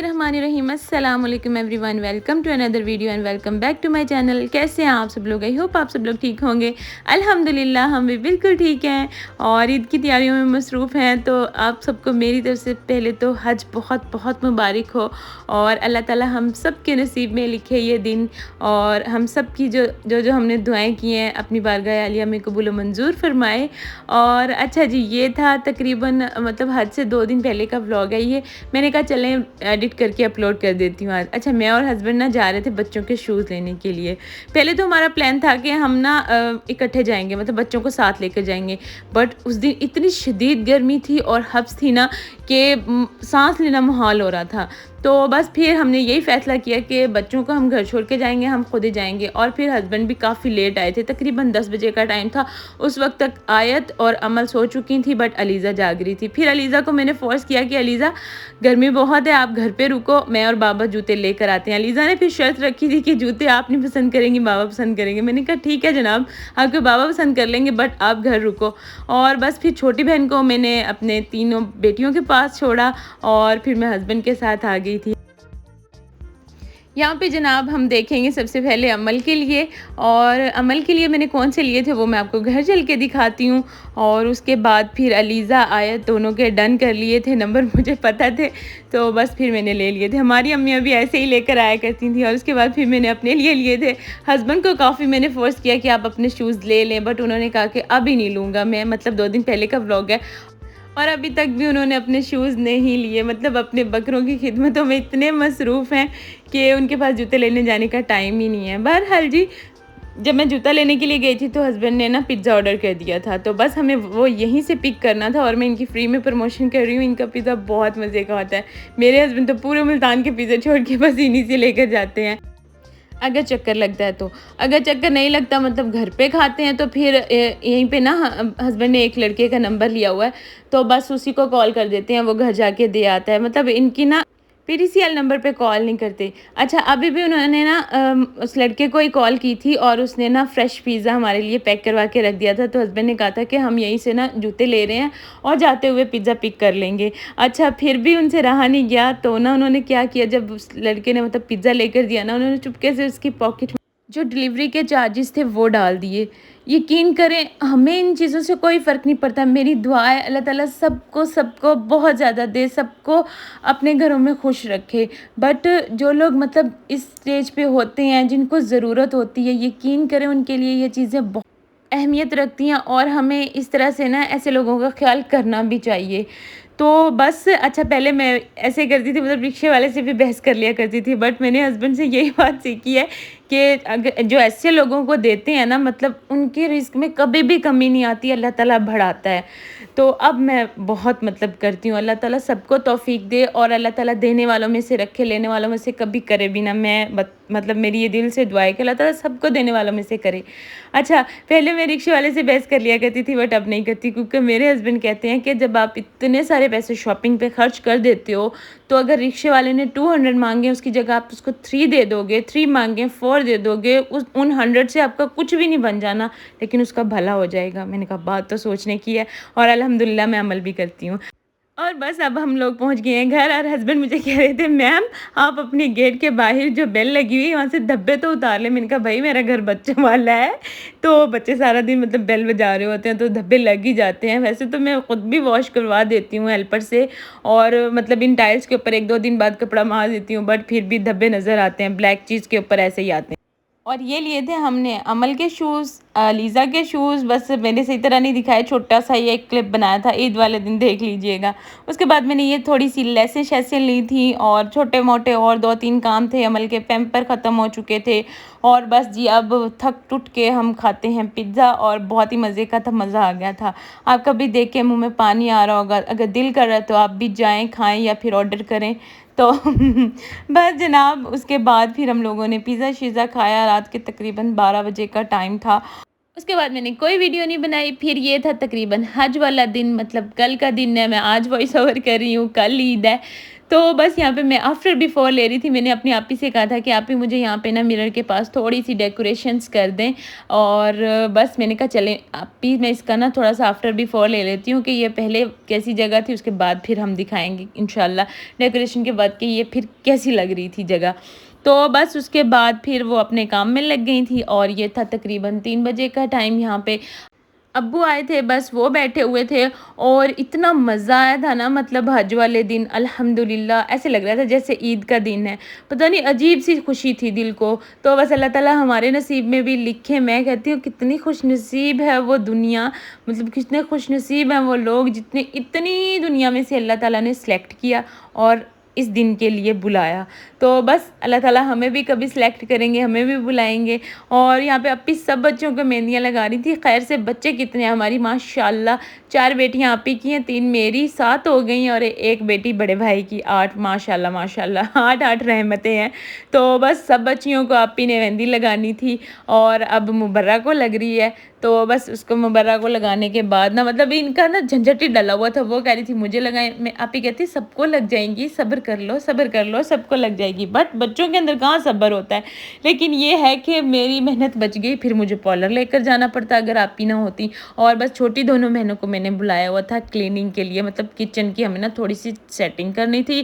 बिस्मिल्लाहिर्रहमानिर्रहीम अस्सलाम वालेकुम everyone, welcome to another video and welcome back to my channel. कैसे हैं आप सब लोग? आई होप आप सब लोग ठीक होंगे। अल्हम्दुलिल्लाह हम भी बिल्कुल ठीक हैं और ईद की तैयारियों में मसरूफ़ हैं। तो आप सबको मेरी तरफ से पहले तो हज बहुत बहुत मुबारक हो और अल्लाह ताला हम सब के नसीब में लिखे ये दिन और हम सब की जो जो जो हमने दुआएं की हैं अपनी बारगाह आलिया में कबूल व मंजूर फरमाए। और अच्छा जी, ये था तकरीबन मतलब हज से 2 दिन पहले का व्लॉग है ये। मैंने कहा चलें एडिट करके अपलोड कर देती हूँ आज। अच्छा, मैं और हस्बैंड ना जा रहे थे बच्चों के शूज़ लेने के लिए। पहले तो हमारा प्लान था कि हम ना इकट्ठे जाएंगे, मतलब बच्चों को साथ लेकर जाएंगे। बट उस दिन इतनी शदीद गर्मी थी और हब्स थी ना कि सांस लेना मुहाल हो रहा था। तो बस फिर हमने यही फ़ैसला किया कि बच्चों को हम घर छोड़ के जाएंगे, हम खुद ही जाएंगे। और फिर हस्बैंड भी काफ़ी लेट आए थे, तकरीबन 10 बजे का टाइम था। उस वक्त तक आयत और अमल सो चुकी थी बट अलीज़ा जाग रही थी। फिर अलीज़ा को मैंने फ़ोर्स किया कि अलीज़ा गर्मी बहुत है, आप घर पे रुको, मैं और बाबा जूते लेकर आते हैं। अलीज़ा ने फिर शर्त रखी थी कि जूते आप नहीं पसंद करेंगी, बाबा पसंद करेंगे। मैंने कहा ठीक है जनाब, आपके बाबा पसंद कर लेंगे बट आप घर रुको। और बस फिर छोटी बहन को मैंने अपने तीनों बेटियों के पास छोड़ा और फिर मैं हस्बैंड के साथ आ गई थी। यहाँ पे जनाब हम देखेंगे सबसे पहले अमल के लिए, और अमल के लिए मैंने कौन से लिए थे वो मैं आपको घर चल के दिखाती हूँ। और उसके बाद फिर अलीज़ा आयत दोनों के डन कर लिए थे, नंबर मुझे पता थे तो बस फिर मैंने ले लिए थे। हमारी अम्मियाँ भी ऐसे ही लेकर आया करती थी। और उसके बाद फिर मैंने अपने लिए लिए थे। हस्बैंड को काफ़ी मैंने फ़ोर्स किया कि आप अपने शूज़ ले लें बट उन्होंने कहा कि अभी नहीं लूँगा मैं, मतलब 2 दिन पहले का व्लॉग है और अभी तक भी उन्होंने अपने शूज़ नहीं लिए। मतलब अपने बकरों की खिदमतों में इतने मसरूफ़ हैं कि उनके पास जूते लेने जाने का टाइम ही नहीं है। बहरहाल जी, जब मैं जूता लेने के लिए गई थी तो हस्बैंड ने ना पिज़्ज़ा ऑर्डर कर दिया था, तो बस हमें वो यहीं से पिक करना था। और मैं इनकी फ्री में प्रमोशन कर रही हूँ, इनका पिज़्ज़ा बहुत मज़े का होता है। मेरे हस्बैंड तो पूरे मुल्तान के पिज़्ज़ा छोड़ के बस इन्हीं से लेकर जाते हैं अगर चक्कर लगता है तो। अगर चक्कर नहीं लगता मतलब घर पे खाते हैं तो फिर यहीं पे ना हस्बैंड ने एक लड़के का नंबर लिया हुआ है तो बस उसी को कॉल कर देते हैं, वो घर जाके दे आता है। मतलब इनकी ना पीडीसीएल नंबर पे कॉल नहीं करते। अच्छा, अभी भी उन्होंने ना उस लड़के को ही कॉल की थी और उसने ना फ्रेश पिज़्ज़ा हमारे लिए पैक करवा के रख दिया था। तो हस्बैंड ने कहा था कि हम यहीं से ना जूते ले रहे हैं और जाते हुए पिज़्ज़ा पिक कर लेंगे। अच्छा, फिर भी उनसे रहा नहीं गया तो ना उन्होंने क्या किया, जब उस लड़के ने मतलब पिज़्ज़ा लेकर दिया ना, उन्होंने चुपके से उसकी पॉकेट जो डिलीवरी के चार्जेस थे वो डाल दिए। यकीन करें हमें इन चीज़ों से कोई फ़र्क नहीं पड़ता। मेरी दुआ है अल्लाह ताला सबको सबको बहुत ज़्यादा दे, सबको अपने घरों में खुश रखे। बट जो लोग मतलब इस स्टेज पे होते हैं जिनको ज़रूरत होती है, यकीन करें उनके लिए ये चीज़ें बहुत अहमियत रखती हैं और हमें इस तरह से ना ऐसे लोगों का ख़्याल करना भी चाहिए। तो बस अच्छा, पहले मैं ऐसे करती थी, मतलब रिक्शे वाले से भी बहस कर लिया करती थी बट मैंने हस्बैंड से यही बात सीखी है कि अगर जो ऐसे लोगों को देते हैं ना, मतलब उनके रिज़्क में कभी भी कमी नहीं आती, अल्लाह ताला बढ़ाता है। तो अब मैं बहुत मतलब करती हूँ, अल्लाह ताला सबको तौफ़ीक दे और अल्लाह ताला देने वालों में से रखे, लेने वालों में से कभी करे भी ना। मैं मतलब मेरी ये दिल से दुआ है कि अल्लाह ताला सबको देने वालों में से करे। अच्छा, पहले मैं रिक्शे वाले से बहस कर लिया करती थी बट अब नहीं करती, क्योंकि मेरे हस्बैंड कहते हैं कि जब आप इतने सारे पैसे शॉपिंग पे खर्च कर देते हो तो अगर रिक्शे वाले ने 200 मांगे उसकी जगह आप उसको 3 दे दोगे, 3 मांगे 4 दे दोगे, उन 100 से आपका कुछ भी नहीं बन जाना लेकिन उसका भला हो जाएगा। मैंने कहा बात तो सोचने की है और अल्हम्दुलिल्लाह मैं अमल भी करती हूँ। और बस अब हम लोग पहुँच गए हैं घर और हस्बैंड मुझे कह रहे थे मैम आप अपने गेट के बाहर जो बेल लगी हुई है वहाँ से धब्बे तो उतार लें। मैंने कहा भाई मेरा घर बच्चों वाला है तो बच्चे सारा दिन मतलब बेल बजा रहे होते हैं तो धब्बे लग ही जाते हैं। वैसे तो मैं ख़ुद भी वॉश करवा देती हूँ हेल्पर से और मतलब इन टाइल्स के ऊपर 1-2 दिन बाद कपड़ा मार देती हूँ बट फिर भी धब्बे नज़र आते हैं, ब्लैक चीज़ के ऊपर ऐसे ही आते हैं। और ये लिए थे हमने अमल के शूज़, लीज़ा के शूज़। बस मैंने सही तरह नहीं दिखाया, छोटा सा ये एक क्लिप बनाया था, ईद वाले दिन देख लीजिएगा। उसके बाद मैंने ये थोड़ी सी लेसें शेसें ली थी और छोटे मोटे और 2-3 काम थे। अमल के पैम्पर ख़त्म हो चुके थे और बस जी अब थक टुट के हम खाते हैं पिज़्ज़ा और बहुत ही मज़े का था, मज़ा आ गया था। आपका भी देख के मुँह में पानी आ रहा होगा, अगर दिल कर रहा है तो आप भी जाएँ, खाएँ या फिर ऑर्डर करें। तो बस जनाब उसके बाद फिर हम लोगों ने पिज़्ज़ा शिज़्ज़ा खाया, रात के तकरीबन 12 बजे का टाइम था। उसके बाद मैंने कोई वीडियो नहीं बनाई। फिर ये था तकरीबन हज वाला दिन, मतलब कल का दिन है, मैं आज वॉइस ओवर कर रही हूँ, कल ईद है। तो बस यहाँ पे मैं आफ्टर बिफोर ले रही थी। मैंने अपनी आपी से कहा था कि आप ही मुझे यहाँ पे ना मिरर के पास थोड़ी सी डेकोरेशंस कर दें, और बस मैंने कहा चलें आपी मैं इसका ना थोड़ा सा आफ्टर बिफोर ले लेती हूँ कि ये पहले कैसी जगह थी, उसके बाद फिर हम दिखाएंगे इंशाल्लाह डेकोरेशन के बाद कि ये फिर कैसी लग रही थी जगह। तो बस उसके बाद फिर वो अपने काम में लग गई थी, और ये था तकरीबन 3 बजे का टाइम। यहाँ पे अब्बू आए थे, बस वो बैठे हुए थे, और इतना मज़ा आया था ना, मतलब हज वाले दिन अल्हम्दुलिल्लाह ऐसे लग रहा था जैसे ईद का दिन है। पता नहीं अजीब सी खुशी थी दिल को। तो बस अल्लाह ताला हमारे नसीब में भी लिखे। मैं कहती हूँ कितनी खुश नसीब है वो दुनिया, मतलब कितने खुश नसीब हैं वो लोग जितने इतनी दुनिया में से अल्लाह ताला ने सेलेक्ट किया और इस दिन के लिए बुलाया। तो बस अल्लाह ताला हमें भी कभी सिलेक्ट करेंगे, हमें भी बुलाएंगे। और यहाँ पे अपी सब बच्चों को मेहंदियाँ लगा रही थी। खैर से बच्चे कितने हैं हमारी, माशाल्लाह 4 बेटियाँ अपी की हैं, 3 मेरी, 7 हो गई और एक बेटी बड़े भाई की, 8 माशाल्लाह माशाल्लाह 8 रहमतें हैं। तो बस सब बच्चियों को अपी ने मेहंदी लगानी थी, और अब मुबर्रा को लग रही है। तो बस उसको मुबर्रा को लगाने के बाद ना, मतलब इनका ना झंझट ही डला हुआ था। वो कह रही थी मुझे लगाए, मैं आप ही कहती सबको लग जाएंगी, सब्र कर लो सब्र कर लो, सबको लग जाएगी। बट बच्चों के अंदर कहाँ सब्र होता है। लेकिन ये है कि मेरी मेहनत बच गई, फिर मुझे पार्लर लेकर जाना पड़ता अगर आप ही ना होती। और बस छोटी दोनों बहनों को मैंने बुलाया हुआ था क्लीनिंग के लिए, मतलब किचन की हमें ना थोड़ी सी सेटिंग करनी थी।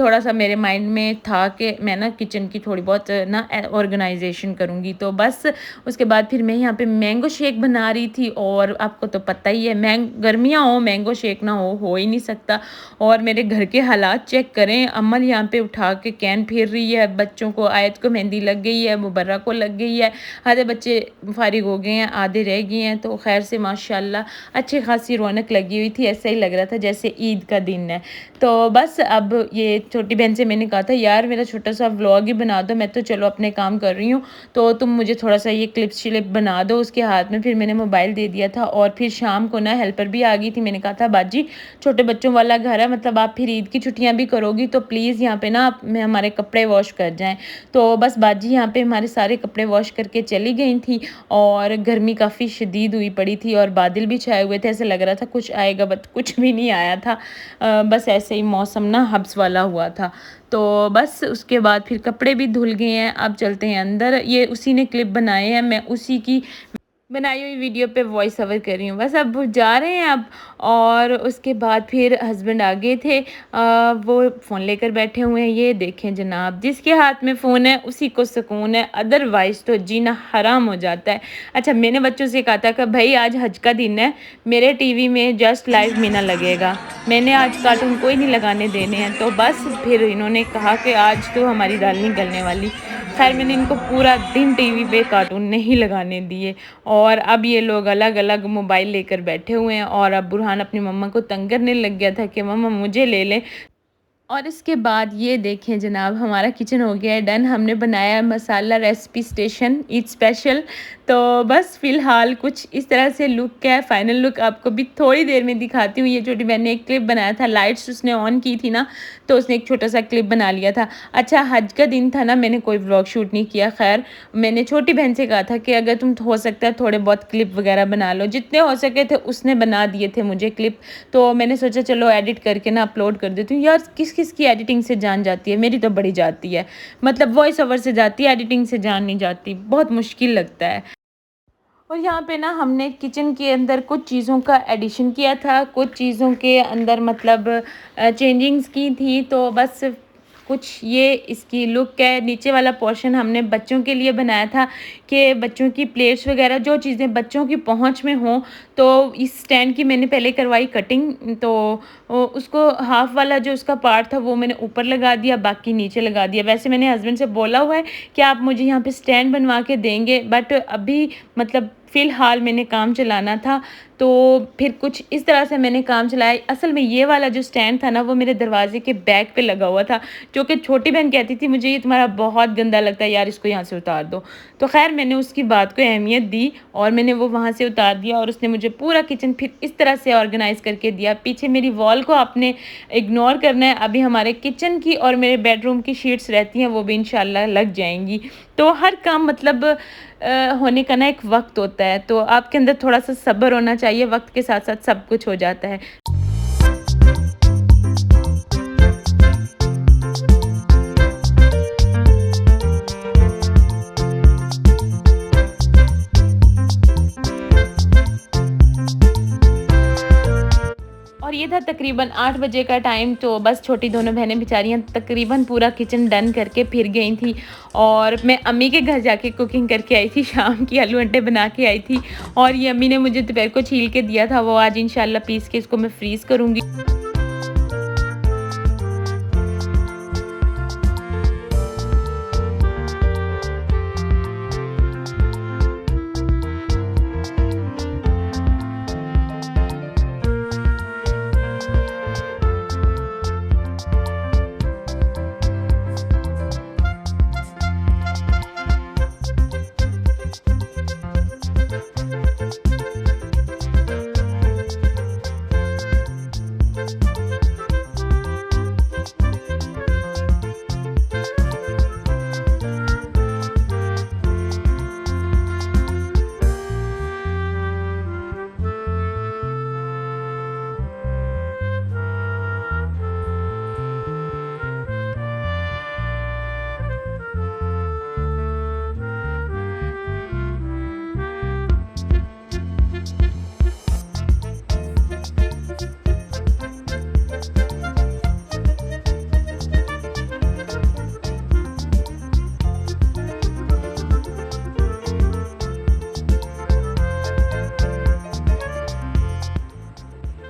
थोड़ा सा मेरे माइंड में था कि मैं ना किचन की थोड़ी बहुत ना ऑर्गेनाइजेशन करूँगी। तो बस उसके बाद फिर मैं यहाँ पे मैंगो शेक बना रही थी, और आपको तो पता ही है गर्मियाँ हो मैंगो शेक ना हो ही नहीं सकता। और मेरे घर के हालात चेक करें, अमल यहाँ पे उठा के कैन फेर रही है, बच्चों को आयत को मेहंदी लग गई है, मुबर्रा को लग गई है, आधे बच्चे फारिग हो गए हैं, आधे रह गए हैं। तो खैर से माशाल्लाह अच्छी खासी रौनक लगी हुई थी, ऐसा ही लग रहा था जैसे ईद का दिन है। तो बस अब ये छोटी बहन से मैंने कहा था यार मेरा छोटा सा व्लॉग ही बना दो, मैं तो चलो अपने काम कर रही हूँ, तो तुम मुझे थोड़ा सा ये क्लिप शिलिप बना दो उसके हाथ में। फिर मैंने मोबाइल दे दिया था, और फिर शाम को ना हेल्पर भी आ गई थी। मैंने कहा था बाजी छोटे बच्चों वाला घर है, मतलब आप फिर ईद की छुट्टियां भी करोगी तो प्लीज़ यहाँ पे ना आप हमारे कपड़े वॉश कर जाएं। तो बस बाजी यहाँ पे हमारे सारे कपड़े वॉश करके चली गई थी, और गर्मी काफ़ी शदीद हुई पड़ी थी, और बादल भी छाए हुए थे, ऐसे लग रहा था कुछ आएगा, बट कुछ भी नहीं आया था। बस ऐसे ही मौसम ना हब्स वाला हुआ था। तो बस उसके बाद फिर कपड़े भी धुल गए हैं। अब चलते हैं अंदर। ये उसी ने क्लिप बनाए हैं, मैं उसी की बनाई हुई वीडियो पे वॉइस ओवर कर रही हूँ। बस अब वो जा रहे हैं अब। और उसके बाद फिर हस्बैंड आ गए थे, वो फ़ोन लेकर बैठे हुए हैं। ये देखें जनाब, जिसके हाथ में फ़ोन है उसी को सुकून है, अदरवाइज़ तो जीना हराम हो जाता है। अच्छा मैंने बच्चों से कहा था कि भाई आज हज का दिन है, मेरे टीवी में जस्ट लाइव मीना लगेगा, मैंने आज कार्टून कोई नहीं लगाने देने हैं। तो बस फिर इन्होंने कहा कि आज तो हमारी दाल नहीं गलने वाली। खैर मैंने इनको पूरा दिन टीवी पे कार्टून नहीं लगाने दिए, और अब ये लोग अलग अलग मोबाइल लेकर बैठे हुए हैं। और अब बुरहान अपनी मम्मा को तंग करने लग गया था कि मम्मा मुझे ले लें। और इसके बाद ये देखें जनाब, हमारा किचन हो गया है डन। हमने बनाया मसाला रेसिपी स्टेशन ईद स्पेशल। तो बस फ़िलहाल कुछ इस तरह से लुक है। फाइनल लुक आपको भी थोड़ी देर में दिखाती हूँ। ये छोटी बहन ने एक क्लिप बनाया था, लाइट्स उसने ऑन की थी ना, तो उसने एक छोटा सा क्लिप बना लिया था। अच्छा हज का दिन था ना, मैंने कोई व्लॉग शूट नहीं किया। खैर मैंने छोटी बहन से कहा था कि अगर तुम हो सकता है थोड़े बहुत क्लिप वगैरह बना लो, जितने हो सके थे उसने बना दिए थे मुझे क्लिप। तो मैंने सोचा चलो एडिट करके ना अपलोड कर देती हूँ। यार किस किस की एडिटिंग से जान जाती है, मेरी तो बड़ी जाती है, मतलब वॉइस ओवर से जाती है, एडिटिंग से जान नहीं जाती, बहुत मुश्किल लगता है। और यहाँ पे ना हमने किचन के अंदर कुछ चीज़ों का एडिशन किया था, कुछ चीज़ों के अंदर मतलब चेंजिंग्स की थी। तो बस कुछ ये इसकी लुक है। नीचे वाला पोर्शन हमने बच्चों के लिए बनाया था कि बच्चों की प्लेट्स वगैरह जो चीज़ें बच्चों की पहुंच में हों। तो इस स्टैंड की मैंने पहले करवाई कटिंग, तो उसको हाफ वाला जो उसका पार्ट था वो मैंने ऊपर लगा दिया, बाकी नीचे लगा दिया। वैसे मैंने हस्बैंड से बोला हुआ है कि आप मुझे यहाँ पे स्टैंड बनवा के देंगे, बट अभी मतलब फ़िलहाल मैंने काम चलाना था, तो फिर कुछ इस तरह से मैंने काम चलाया। असल में ये वाला जो स्टैंड था ना, वो मेरे दरवाजे के बैक पे लगा हुआ था, जो कि छोटी बहन कहती थी मुझे ये तुम्हारा बहुत गंदा लगता है यार, इसको यहाँ से उतार दो। तो खैर मैंने उसकी बात को अहमियत दी और मैंने वो वहाँ से उतार दिया, और उसने मुझे पूरा किचन फिर इस तरह से ऑर्गेनाइज़ करके दिया। पीछे मेरी वॉल को आपने इग्नोर करना है, अभी हमारे किचन की और मेरे बेडरूम की शीट्स रहती हैं, वो भी इंशाल्लाह लग जाएंगी। तो हर काम मतलब होने का ना एक वक्त होता है, तो आपके अंदर थोड़ा सा सब्र होना चाहिए, वक्त के साथ साथ सब कुछ हो जाता है। और ये था तकरीबन 8 बजे का टाइम। तो बस छोटी दोनों बहनें बेचारियाँ तकरीबन पूरा किचन डन करके फिर गई थी और मैं अम्मी के घर जाके कुकिंग करके आई थी। शाम की आलू अंडे बना के आई थी और ये अम्मी ने मुझे दोपहर को छील के दिया था, वो आज इंशाल्लाह पीस के इसको मैं फ्रीज़ करूँगी।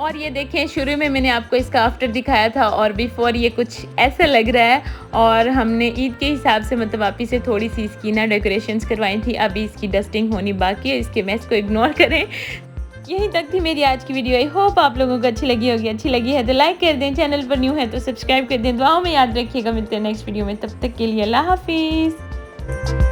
और ये देखें, शुरू में मैंने आपको इसका आफ्टर दिखाया था और बिफ़ोर ये कुछ ऐसा लग रहा है। और हमने ईद के हिसाब से मतलब वापस से थोड़ी सी इसकी ना डेकोरेशंस करवाई थी, अभी इसकी डस्टिंग होनी बाकी है, इसके मैस को इग्नोर करें। यहीं तक थी मेरी आज की वीडियो। आई होप आप लोगों को अच्छी लगी होगी। अच्छी लगी है तो लाइक कर दें, चैनल पर न्यू है तो सब्सक्राइब कर दें, दुआओं में याद रखिएगा। मिलते हैं नेक्स्ट वीडियो में, तब तक के लिए अल्लाह हाफिज़।